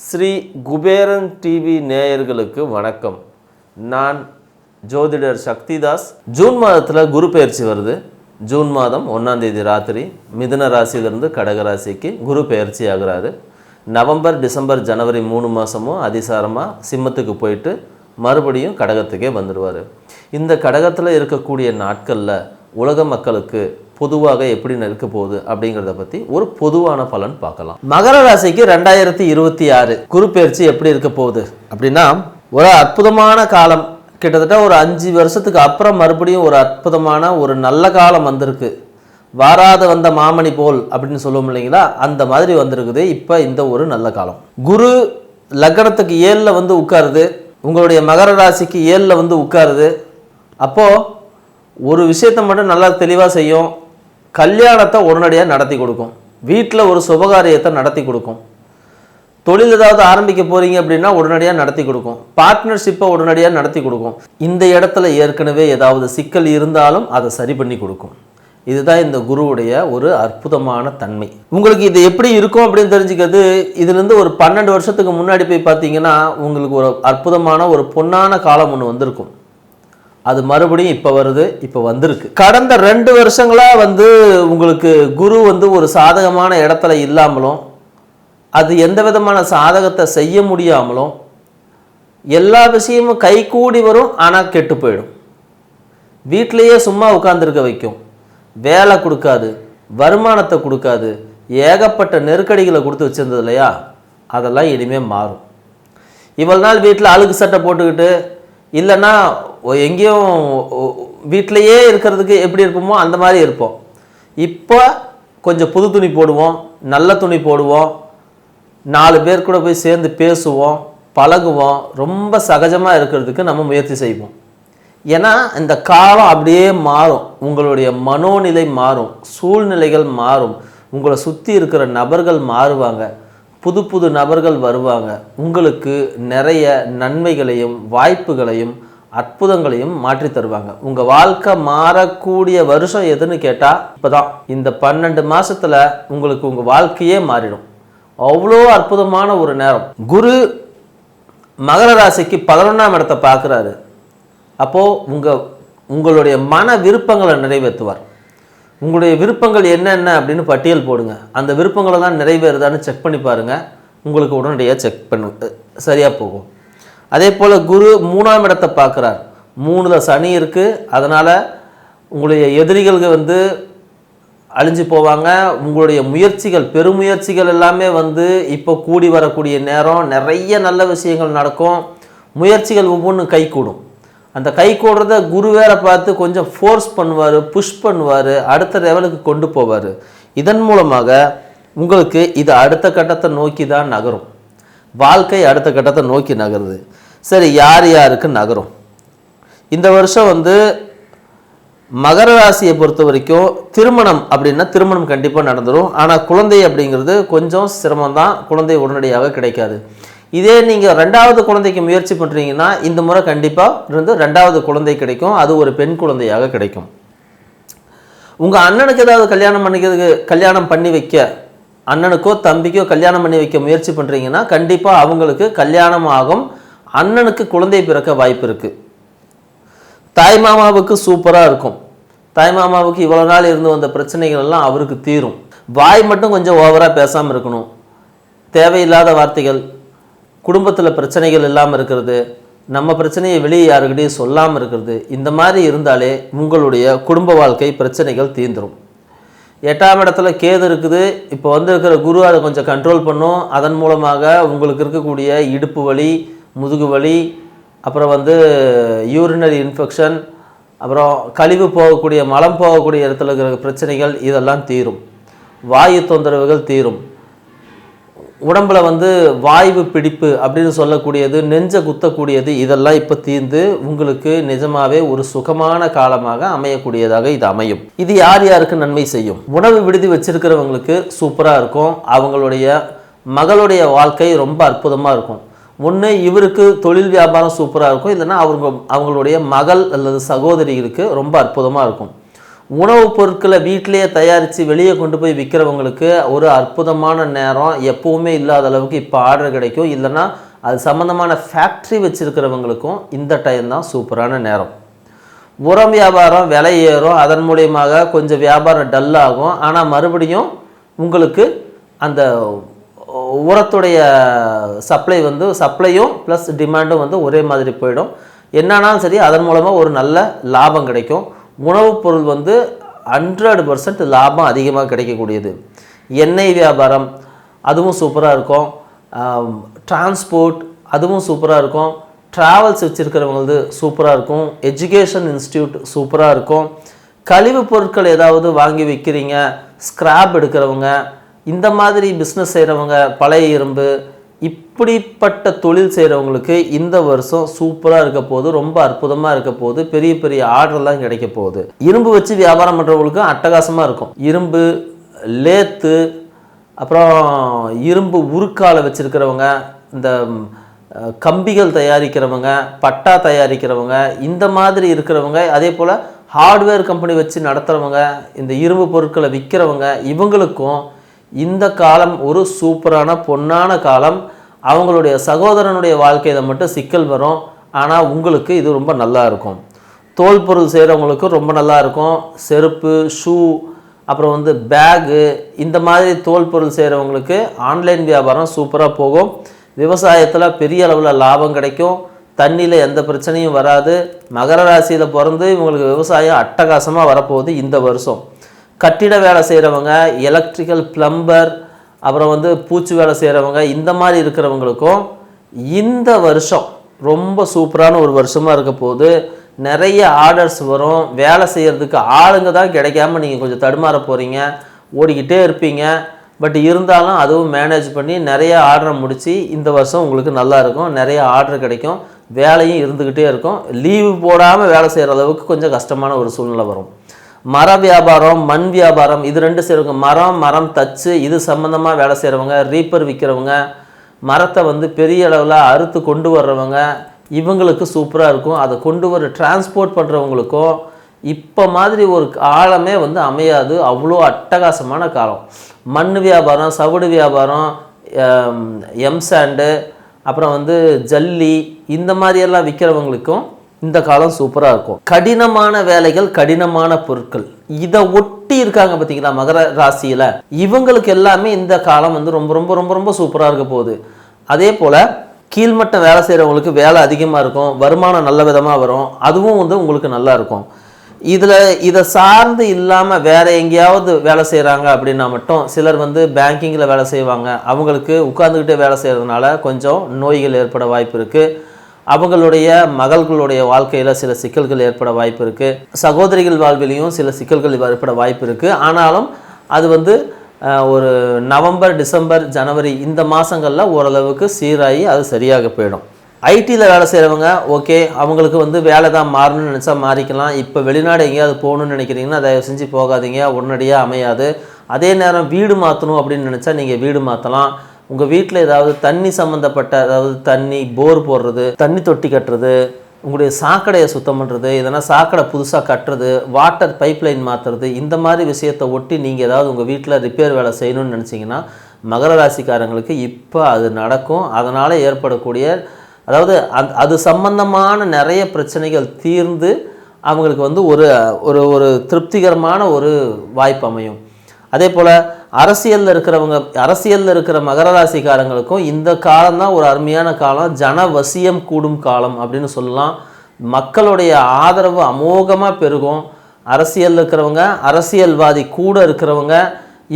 Sri Kuberan TV நேயர்களுக்கு வணக்கம். நான் ஜோதிடர் சக்திதாஸ். ஜூன் மாதத்தில் குரு பெயர்ச்சி வருது. ஜூன் மாதம் 1ஆம் தேதி ராத்திரி மிதுன ராசியிலிருந்து கடக ராசிக்கு குரு பெயர்ச்சி ஆகிறாரு. நவம்பர், டிசம்பர், ஜனவரி 3 மாதமும் அதிசாரமாக சிம்மத்துக்கு போயிட்டு மறுபடியும் கடகத்துக்கே வந்துடுவார். இந்த கடகத்தில் இருக்கக்கூடிய நாட்களில் உலக மக்களுக்கு பொதுவாக எப்படி இருக்க போகுது அப்படிங்கிறத பற்றி ஒரு பொதுவான பலன் பார்க்கலாம். மகர ராசிக்கு 2026 குரு பெயர்ச்சி எப்படி இருக்க போகுது அப்படின்னா, ஒரு அற்புதமான காலம். கிட்டத்தட்ட ஒரு 5 வருஷத்துக்கு அப்புறம் மறுபடியும் ஒரு அற்புதமான ஒரு நல்ல காலம் வந்திருக்கு. வாராத வந்த மாமணி போல் அப்படின்னு சொல்லுவோம் இல்லைங்களா, அந்த மாதிரி வந்திருக்குது இப்போ இந்த ஒரு நல்ல காலம். குரு லக்னத்துக்கு 7ல் வந்து உட்காருது, உங்களுடைய மகர ராசிக்கு 7ல் வந்து உட்காருது. அப்போது ஒரு விஷயத்தை மட்டும் நல்லா தெளிவாக செய்யும். கல்யாணத்தை உடனடியாக நடத்தி கொடுக்கும். வீட்டில் ஒரு சுபகாரியத்தை நடத்தி கொடுக்கும். தொழில் ஏதாவது ஆரம்பிக்க போகிறீங்க அப்படின்னா உடனடியாக நடத்தி கொடுக்கும். பார்ட்னர்ஷிப்பை உடனடியாக நடத்தி கொடுக்கும். இந்த இடத்துல ஏற்கனவே ஏதாவது சிக்கல் இருந்தாலும் அதை சரி பண்ணி கொடுக்கும். இதுதான் இந்த குருவுடைய ஒரு அற்புதமான தன்மை. உங்களுக்கு இது எப்படி இருக்கும் அப்படின்னு தெரிஞ்சுக்கிறது, இதுலேருந்து ஒரு 12 வருஷத்துக்கு முன்னாடி போய் பார்த்தீங்கன்னா உங்களுக்கு ஒரு அற்புதமான ஒரு பொன்னான காலம் ஒன்று வந்திருக்கும். அது மறுபடியும் இப்போ வருது, இப்போ வந்திருக்கு. கடந்த 2 வருஷங்களாக வந்து உங்களுக்கு குரு வந்து ஒரு சாதகமான இடத்துல இல்லாமலும், அது எந்த விதமான சாதகத்தை செய்ய முடியாமலும், எல்லா விஷயமும் கைகூடி வரும் ஆனால் கெட்டு போயிடும். வீட்டிலையே சும்மா உட்கார்ந்துருக்க வைக்கும். வேலை கொடுக்காது, வருமானத்தை கொடுக்காது, ஏகப்பட்ட நெருக்கடிகளை கொடுத்து வச்சுருந்தது இல்லையா, அதெல்லாம் இனிமேல் மாறும். இவ்வளோ நாள் வீட்டில் அழுக்கு சட்டை போட்டுக்கிட்டு இல்லைன்னா எங்கேயும் வீட்டிலையே இருக்கிறதுக்கு எப்படி இருப்போமோ அந்த மாதிரி இருப்போம். இப்போ கொஞ்சம் புது துணி போடுவோம், நல்ல துணி போடுவோம், 4 பேர் கூட போய் சேர்ந்து பேசுவோம், பழகுவோம். ரொம்ப சகஜமாக இருக்கிறதுக்கு நம்ம முயற்சி செய்வோம். ஏன்னா இந்த காலம் அப்படியே மாறும். உங்களுடைய மனோநிலை மாறும், சூழ்நிலைகள் மாறும், உங்களை சுற்றி இருக்கிற நபர்கள் மாறுவாங்க, புது புது நபர்கள் வருவாங்க. உங்களுக்கு நிறைய நன்மைகளையும் வாய்ப்புகளையும் அற்புதங்களையும் மாற்றி தருவாங்க. உங்கள் வாழ்க்கை மாறக்கூடிய வருஷம் எதுன்னு கேட்டால் இப்போ தான். இந்த 12 மாதத்தில் உங்களுக்கு உங்கள் வாழ்க்கையே மாறிடும். அவ்வளோ அற்புதமான ஒரு நேரம். குரு மகர ராசிக்கு 11ஆம் இடத்தை பார்க்குறாரு. அப்போது உங்களுடைய மன விருப்பங்களை நிறைவேற்றுவார். உங்களுடைய விருப்பங்கள் என்னென்ன அப்படின்னு பட்டியல் போடுங்க. அந்த விருப்பங்களை தான் நிறைவேறுதான்னு செக் பண்ணி பாருங்கள். உங்களுக்கு உடனடியாக செக் பண்ணு சரியாக போகும். அதே போல் குரு 3ஆம் இடத்தை பார்க்குறார். 3ல் சனி இருக்குது. அதனால் உங்களுடைய எதிரிகள் வந்து அழிஞ்சு போவாங்க. உங்களுடைய முயற்சிகள், பெருமுயற்சிகள் எல்லாமே வந்து இப்போ கூடி வரக்கூடிய நேரம். நிறைய நல்ல விஷயங்கள் நடக்கும். முயற்சிகள் ஒவ்வொன்றும் கை கூடும். அந்த கை கூடுறத குரு வேற பார்த்து கொஞ்சம் ஃபோர்ஸ் பண்ணுவார், புஷ் பண்ணுவார், அடுத்த லெவலுக்கு கொண்டு போவார். இதன் மூலமாக உங்களுக்கு இது அடுத்த கட்டத்தை நோக்கி தான் நகரும். வாழ்க்கை அடுத்த கட்டத்தை நோக்கி நகருது. சரி, யார் யாருக்கு நகரும்? இந்த வருஷம் வந்து மகர ராசியை பொறுத்த வரைக்கும் திருமணம் அப்படின்னா திருமணம் கண்டிப்பாக நடந்துடும். ஆனால் குழந்தை அப்படிங்கிறது கொஞ்சம் சிரமம்தான். குழந்தை உடனடியாக கிடைக்காது. இதே நீங்கள் 2வது குழந்தைக்கு முயற்சி பண்ணுறீங்கன்னா இந்த முறை கண்டிப்பாக 2வது குழந்தை கிடைக்கும். அது ஒரு பெண் குழந்தையாக கிடைக்கும். உங்கள் அண்ணனுக்கு ஏதாவது கல்யாணம் பண்ணி வைக்க, அண்ணனுக்கோ தம்பிக்கோ கல்யாணம் பண்ணி வைக்க முயற்சி பண்ணுறீங்கன்னா கண்டிப்பாக அவங்களுக்கு கல்யாணம் ஆகும். அண்ணனுக்கு குழந்தை பிறக்க வாய்ப்பு இருக்குது. தாய்மாமாவுக்கு சூப்பராக இருக்கும். தாய்மாமாவுக்கு இவ்வளோ நாள் இருந்து வந்த பிரச்சனைகள் எல்லாம் அவருக்கு தீரும். வாய் மட்டும் கொஞ்சம் ஓவராக பேசாமல் இருக்கணும். தேவையில்லாத வார்த்தைகள், குடும்பத்தில் பிரச்சனைகள் இல்லாமல் இருக்கிறது, நம்ம பிரச்சனையை வெளியே யாருக்கிட்டையும் சொல்லாமல் இருக்கிறது, இந்த மாதிரி இருந்தாலே உங்களுடைய குடும்ப வாழ்க்கை பிரச்சனைகள் தீர்ந்துடும். 8ஆம் இடத்துல கேது இருக்குது. இப்போ வந்திருக்கிற குரு அதை கொஞ்சம் கண்ட்ரோல் பண்ணும். அதன் மூலமாக உங்களுக்கு இருக்கக்கூடிய இடுப்பு வலி, முதுகு வலி, அப்புறம் வந்து யூரினரி இன்ஃபெக்ஷன், அப்புறம் கழிவு போகக்கூடிய மலம் போகக்கூடிய இடத்துல இருக்கிற பிரச்சனைகள் இதெல்லாம் தீரும். வாயு தொந்தரவுகள் தீரும். உடம்பில் வந்து வாய்வு பிடிப்பு அப்படின்னு சொல்லக்கூடியது, நெஞ்சை குத்தக்கூடியது, இதெல்லாம் இப்போ தீர்ந்து உங்களுக்கு நிஜமாகவே ஒரு சுகமான காலமாக அமையக்கூடியதாக இது அமையும். இது யார் யாருக்கு நன்மை செய்யும்? உணவு விடுதி வச்சிருக்கிறவங்களுக்கு சூப்பராக இருக்கும். அவங்களுடைய மகளுடைய வாழ்க்கை ரொம்ப அற்புதமாக இருக்கும். ஒன்று இவருக்கு தொழில் வியாபாரம் சூப்பராக இருக்கும், இல்லைன்னா அவங்களுடைய மகள் அல்லது சகோதரிகளுக்கு ரொம்ப அற்புதமாக இருக்கும். உணவுப் பொருட்களை வீட்டிலேயே தயாரித்து வெளியே கொண்டு போய் விற்கிறவங்களுக்கு ஒரு அற்புதமான நேரம், எப்போவுமே இல்லாத அளவுக்கு இப்போ ஆர்டர் கிடைக்கும். இல்லைன்னா அது சம்மந்தமான ஃபேக்ட்ரி வச்சுருக்கிறவங்களுக்கும் இந்த டைம் தான் சூப்பரான நேரம். உரம் வியாபாரம் விலை ஏறும், அதன் மூலியமாக கொஞ்சம் வியாபாரம் டல்லாகும். ஆனால் மறுபடியும் உங்களுக்கு அந்த உரத்துடைய சப்ளையும் ப்ளஸ் டிமாண்டும் ஒரே மாதிரி போயிடும். என்னன்னாலும் சரி, அதன் மூலமாக ஒரு நல்ல லாபம் கிடைக்கும். உணவுப் பொருள் 100% லாபம் அதிகமாக கிடைக்கக்கூடியது. எண்ணெய் வியாபாரம் அதுவும் சூப்பராக இருக்கும். டிரான்ஸ்போர்ட் அதுவும் சூப்பராக இருக்கும். ட்ராவல்ஸ் வச்சுருக்கிறவங்களது சூப்பராக இருக்கும். எஜுகேஷன் இன்ஸ்டியூட் சூப்பராக இருக்கும். கழிவு பொருட்கள் ஏதாவது வாங்கி விற்கிறீங்க, ஸ்கிராப் எடுக்கிறவங்க, இந்த மாதிரி பிஸ்னஸ் செய்கிறவங்க, பழைய இரும்பு, இப்படிப்பட்ட தொழில் செய்கிறவங்களுக்கு இந்த வருஷம் சூப்பராக இருக்க போகுது. ரொம்ப அற்புதமாக இருக்க போகுது. பெரிய பெரிய ஆர்டர்லாம் கிடைக்க போகுது. இரும்பு வச்சு வியாபாரம் பண்ணுறவங்களுக்கும் அட்டகாசமாக இருக்கும். இரும்பு, லேத்து, அப்புறம் இரும்பு உருக்காலை வச்சுருக்கிறவங்க, இந்த கம்பிகள் தயாரிக்கிறவங்க, பட்டா தயாரிக்கிறவங்க, இந்த மாதிரி இருக்கிறவங்க, அதே போல் ஹார்ட்வேர் கம்பெனி வச்சு நடத்துகிறவங்க, இந்த இரும்பு பொருட்களை விற்கிறவங்க, இவங்களுக்கும் இந்த காலம் ஒரு சூப்பரான பொன்னான காலம். அவங்களுடைய சகோதரனுடைய வாழ்க்கையில் மட்டும் சிக்கல் வரும். ஆனால் உங்களுக்கு இது ரொம்ப நல்லா இருக்கும். தோல் பொருள் செய்கிறவங்களுக்கு ரொம்ப நல்லா இருக்கும். செருப்பு, ஷூ, அப்புறம் பேகு, இந்த மாதிரி தோல் பொருள் செய்கிறவங்களுக்கு ஆன்லைன் வியாபாரம் சூப்பராக போகும். விவசாயத்தில் பெரிய அளவில் லாபம் கிடைக்கும். தண்ணியில் எந்த பிரச்சனையும் வராது. மகர ராசியில் பிறந்து இவங்களுக்கு விவசாயம் அட்டகாசமாக வரப்போகுது இந்த வருஷம். கட்டிட வேலை செய்கிறவங்க, எலக்ட்ரிக்கல், பிளம்பர், அப்புறம் பூச்சி வேலை செய்கிறவங்க, இந்த மாதிரி இருக்கிறவங்களுக்கும் இந்த வருஷம் ரொம்ப சூப்பரான ஒரு வருஷமாக இருக்க போகுது. நிறைய ஆர்டர்ஸ் வரும். வேலை செய்கிறதுக்கு ஆளுங்க தான் கிடைக்காம நீங்கள் கொஞ்சம் தடுமாற போகிறீங்க, ஓடிக்கிட்டே இருப்பீங்க. பட் இருந்தாலும் அதுவும் மேனேஜ் பண்ணி நிறைய ஆர்டரை முடித்து இந்த வருஷம் உங்களுக்கு நல்லா இருக்கும். நிறைய ஆர்டர் கிடைக்கும். வேலையும் இருந்துக்கிட்டே இருக்கும். லீவு போடாமல் வேலை செய்கிற அளவுக்கு கொஞ்சம் கஷ்டமான ஒரு சூழ்நிலை வரும். மர வியாபாரம், மண் வியாபாரம், இது ரெண்டு செய்கிறவங்க, மரம் தச்சு இது சம்மந்தமாக வேலை செய்கிறவங்க, ரீப்பர் விற்கிறவங்க, மரத்தை பெரிய அளவில் அறுத்து கொண்டு வர்றவங்க, இவங்களுக்கு சூப்பராக இருக்கும். அதை கொண்டு வர டிரான்ஸ்போர்ட் பண்ணுறவங்களுக்கும் இப்போ மாதிரி ஒரு காலமே அமையாது. அவ்வளோ அட்டகாசமான காலம். மண் வியாபாரம், சவுடு வியாபாரம், எம்சாண்டு, அப்புறம் ஜல்லி, இந்த மாதிரியெல்லாம் விற்கிறவங்களுக்கும் இந்த காலம் சூப்பராக இருக்கும். கடினமான வேலைகள், கடினமான பொருட்கள், இதை ஒட்டி இருக்காங்க பார்த்தீங்களா மகர ராசியில், இவங்களுக்கு எல்லாமே இந்த காலம் ரொம்ப ரொம்ப ரொம்ப ரொம்ப சூப்பராக இருக்க போகுது. அதே போல் கீழ்மட்ட வேலை செய்கிறவங்களுக்கு வேலை அதிகமாக இருக்கும். வருமானம் நல்ல விதமாக வரும். அதுவும் உங்களுக்கு நல்லா இருக்கும். இதை சார்ந்து இல்லாமல் வேறு எங்கேயாவது வேலை செய்கிறாங்க அப்படின்னா மட்டும் சிலர் பேங்கிங்கில் வேலை செய்வாங்க. அவங்களுக்கு உட்கார்ந்துக்கிட்டே வேலை செய்கிறதுனால கொஞ்சம் நோய்கள் ஏற்பட வாய்ப்பு இருக்குது. அவங்களுடைய மகள்களுடைய வாழ்க்கையில் சில சிக்கல்கள் ஏற்பட வாய்ப்பு இருக்குது. சகோதரிகள் வாழ்விலையும் சில சிக்கல்கள் ஏற்பட வாய்ப்பு இருக்குது. ஆனாலும் அது ஒரு நவம்பர், டிசம்பர், ஜனவரி இந்த மாதங்களில் ஓரளவுக்கு சீராகி அது சரியாக போயிடும். ஐடியில் வேலை செய்கிறவங்க ஓகே, அவங்களுக்கு வேலை தான் மாறணும்னு நினச்சா மாறிக்கலாம். இப்போ வெளிநாடு எங்கேயாவது போகணுன்னு நினைக்கிறீங்கன்னா தயவு செஞ்சு போகாதீங்க, உடனடியாக அமையாது. அதே நேரம் வீடு மாற்றணும் அப்படின்னு நினச்சா நீங்கள் வீடு மாற்றலாம். உங்கள் வீட்டில் ஏதாவது தண்ணி சம்மந்தப்பட்ட, அதாவது தண்ணி போர் போடுறது, தண்ணி தொட்டி கட்டுறது, உங்களுடைய சாக்கடையை சுத்தம் பண்ணுறது, இதனால் சாக்கடை புதுசாக கட்டுறது, வாட்டர் பைப்லைன் மாற்றுறது, இந்த மாதிரி விஷயத்தை ஒட்டி நீங்கள் ஏதாவது உங்கள் வீட்டில் ரிப்பேர் வேலை செய்யணும்னு நினச்சிங்கன்னா மகர ராசிக்காரங்களுக்கு இப்போ அது நடக்கும். அதனால் ஏற்படக்கூடிய, அதாவது அது சம்பந்தமான நிறைய பிரச்சனைகள் தீர்ந்து அவங்களுக்கு ஒரு ஒரு ஒரு திருப்திகரமான ஒரு வாய்ப்பு அமையும். அதே போல் அரசியலில் இருக்கிற மகர ராசிக்காரங்களுக்கும் இந்த காலம்தான் ஒரு அருமையான காலம். ஜனவசியம் கூடும் காலம் அப்படின்னு சொல்லலாம். மக்களுடைய ஆதரவு அமோகமாக பெருகும். அரசியலில் இருக்கிறவங்க, அரசியல்வாதி கூட இருக்கிறவங்க,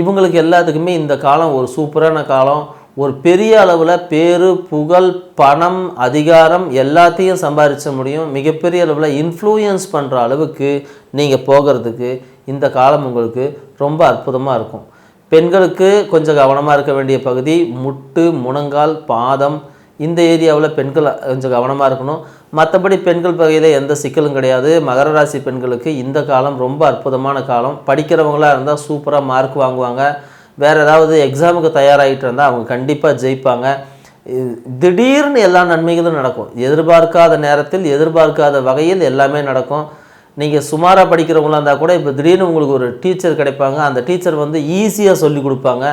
இவங்களுக்கு எல்லாத்துக்குமே இந்த காலம் ஒரு சூப்பரான காலம். ஒரு பெரிய அளவில் பேரு, புகழ், பணம், அதிகாரம் எல்லாத்தையும் சம்பாதிச்ச முடியும். மிகப்பெரிய அளவில் இன்ஃப்ளூயன்ஸ் பண்ணுற அளவுக்கு நீங்கள் போகிறதுக்கு இந்த காலம் உங்களுக்கு ரொம்ப அற்புதமாக இருக்கும். பெண்களுக்கு கொஞ்சம் கவனமாக இருக்க வேண்டிய பகுதி முட்டு, முழங்கால், பாதம், இந்த ஏரியாவில் பெண்கள் கொஞ்சம் கவனமாக இருக்கணும். மற்றபடி பெண்கள் வகையில் எந்த சிக்கலும் கிடையாது. மகர ராசி பெண்களுக்கு இந்த காலம் ரொம்ப அற்புதமான காலம். படிக்கிறவங்களாக இருந்தால் சூப்பராக மார்க் வாங்குவாங்க. வேறு ஏதாவது எக்ஸாமுக்கு தயாராகிட்டு இருந்தால் அவங்க கண்டிப்பாக ஜெயிப்பாங்க. திடீர்னு எல்லா நன்மைகளும் நடக்கும். எதிர்பார்க்காத நேரத்தில், எதிர்பார்க்காத வகையில் எல்லாமே நடக்கும். நீங்கள் சுமாராக படிக்கிறவங்களா இருந்தால் கூட இப்போ திடீர்னு உங்களுக்கு ஒரு டீச்சர் கிடைப்பாங்க. அந்த டீச்சர் வந்து ஈஸியாக சொல்லி கொடுப்பாங்க.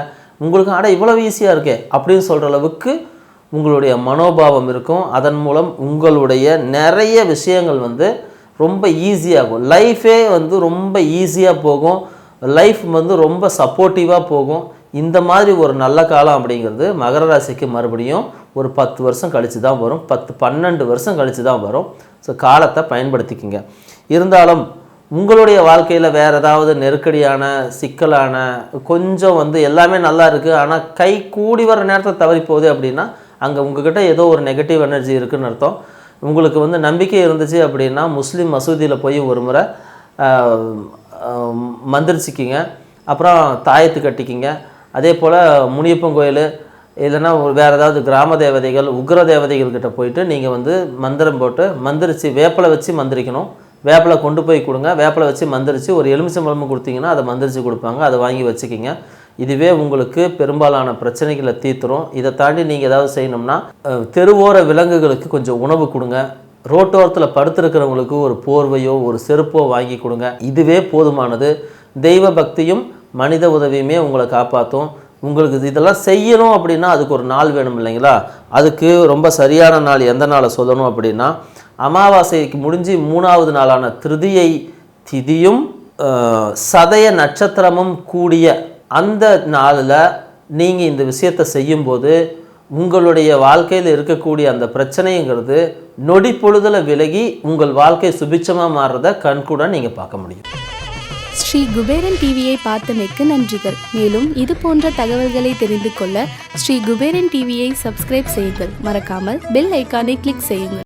உங்களுக்கு இவ்வளவு ஈஸியாக இருக்கே அப்படின்னு சொல்கிற அளவுக்கு உங்களுடைய மனோபாவம் இருக்கும். அதன் மூலம் உங்களுடைய நிறைய விஷயங்கள் வந்து ரொம்ப ஈஸியாகும். லைஃபே வந்து ரொம்ப ஈஸியாக போகும். லைஃப் வந்து ரொம்ப சப்போர்ட்டிவாக போகும். இந்த மாதிரி ஒரு நல்ல காலம் அப்படிங்கிறது மகர ராசிக்கு மறுபடியும் ஒரு 10 வருஷம் கழித்து தான் வரும். 10-12 வருஷம் கழித்து தான் வரும். ஸோ காலத்தை பயன்படுத்திக்கிங்க. இருந்தாலும் உங்களுடைய வாழ்க்கையில் வேறு ஏதாவது நெருக்கடியான சிக்கலான கொஞ்சம் வந்து எல்லாமே நல்லா இருக்குது, ஆனால் கை கூடி வர நேரத்தை தவறி போகுது அப்படின்னா அங்கே உங்ககிட்ட ஏதோ ஒரு நெகட்டிவ் எனர்ஜி இருக்குதுன்னு அர்த்தம். உங்களுக்கு வந்து நம்பிக்கை இருந்துச்சு அப்படின்னா முஸ்லீம் மசூதியில் போய் ஒரு முறை மந்திரிச்சிக்கிங்க. அப்புறம் தாயத்து கட்டிக்கிங்க. அதே போல் முனியப்பன் கோயில் இல்லைன்னா வேறு ஏதாவது கிராம தேவதைகள் உக்ர தேவதைகள்கிட்ட போயிட்டு நீங்கள் வந்து மந்திரம் போட்டு மந்திரிச்சு வேப்பிலை வச்சு மந்திரிக்கணும். வேப்பிலை கொண்டு போய் கொடுங்க. வேப்பிலை வச்சு மந்திரிச்சு ஒரு எலுமிச்சம்பழமும் கொடுத்தீங்கன்னா அதை மந்திரிச்சு கொடுப்பாங்க. அதை வாங்கி வச்சுக்கிங்க. இதுவே உங்களுக்கு பெரும்பாலான பிரச்சனைகளை தீர்த்துரும். இதை தாண்டி நீங்கள் ஏதாவது செய்யணும்னா தெருவோர விலங்குகளுக்கு கொஞ்சம் உணவு கொடுங்க. ரோட்டோரத்தில் படுத்திருக்கிறவங்களுக்கு ஒரு போர்வையோ ஒரு செருப்போ வாங்கி கொடுங்க. இதுவே போதுமானது. தெய்வ பக்தியும் மனித உதவியுமே உங்களை காப்பாற்றும். உங்களுக்கு இதெல்லாம் செய்யணும் அப்படின்னா அதுக்கு ஒரு நாள் வேணும் இல்லைங்களா? அதுக்கு ரொம்ப சரியான நாள் எந்த நாளை சொல்லணும் அப்படின்னா அமாவாசைக்கு முடிஞ்சு 3வது நாளான திருதியை திதியும் சதய நட்சத்திரமும் கூடிய அந்த நாளில் நீங்கள் இந்த விஷயத்தை செய்யும்போது உங்களுடைய வாழ்க்கையில் இருக்கக்கூடிய அந்த பிரச்சனைங்கிறது நொடி பொழுதில் விலகி உங்கள் வாழ்க்கை சுபிட்சமாக மாறுறத கண்கூட நீங்கள் பார்க்க முடியும். ஸ்ரீ குபேரன் டிவியை பார்த்தமைக்கு நன்றிகள். மேலும் இது போன்ற தகவல்களை தெரிந்து கொள்ள ஸ்ரீ குபேரன் டிவியை சப்ஸ்கிரைப் செய்யுங்கள். மறக்காமல் பெல் ஐக்கானை கிளிக் செய்யுங்கள்.